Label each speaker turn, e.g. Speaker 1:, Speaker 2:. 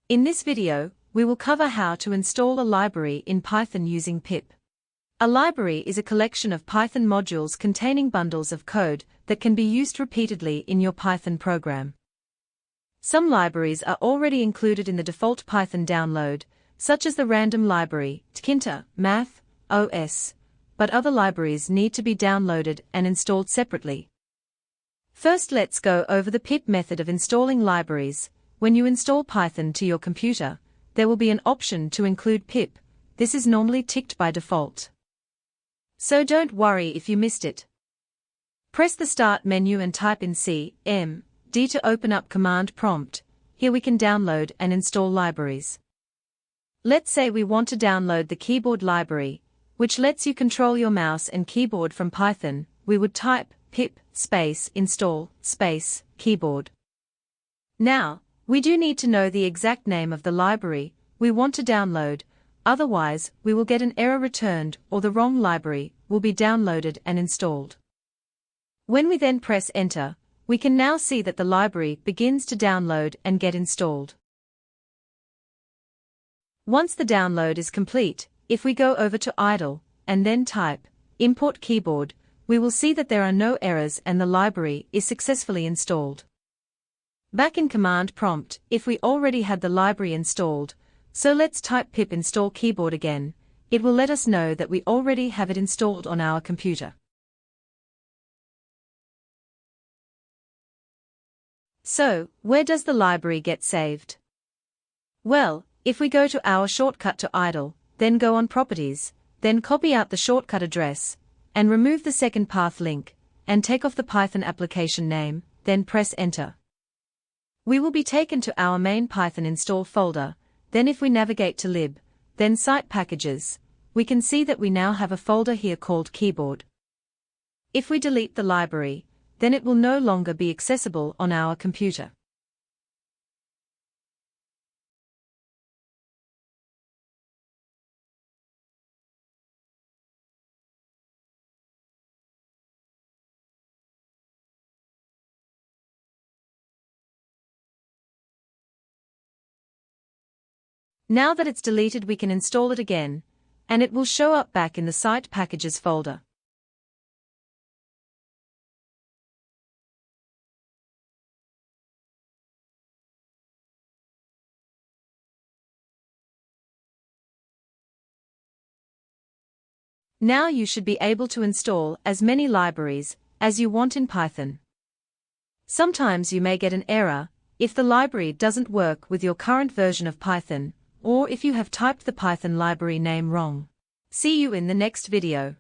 Speaker 1: In this video, we will cover how to install a library in Python using pip. A library is a collection of Python modules containing bundles of code that can be used repeatedly in your Python program. Some libraries are already included in the default Python download, such as the random library, tkinter, math, os, but other libraries need to be downloaded and installed separately. First, let's go over the pip method of installing libraries. When you install Python to your computer, there will be an option to include pip. This is normally ticked by default, so don't worry if you missed it. Press the Start menu and type in CMD to open up command prompt. Here we can download and install libraries. Let's say we want to download the keyboard library, which lets you control your mouse and keyboard from Python. We would type pip install keyboard. Now, we do need to know the exact name of the library we want to download, otherwise we will get an error returned or the wrong library will be downloaded and installed. When we then press enter, we can now see that the library begins to download and get installed. Once the download is complete, if we go over to idle and then type import keyboard, we will see that there are no errors and the library is successfully installed. Back in command prompt, if we already had the library installed, so let's type pip install keyboard again, it will let us know that we already have it installed on our computer. So, where does the library get saved? Well, if we go to our shortcut to idle, then go on properties, then copy out the shortcut address, and remove the second path link, and take off the Python application name, then press enter. We will be taken to our main Python install folder. Then if we navigate to lib, then site packages, we can see that we now have a folder here called keyboard. If we delete the library, then it will no longer be accessible on our computer. Now that it's deleted, we can install it again, and it will show up back in the Site Packages folder. Now you should be able to install as many libraries as you want in Python. Sometimes you may get an error if the library doesn't work with your current version of Python, or if you have typed the Python library name wrong. See you in the next video.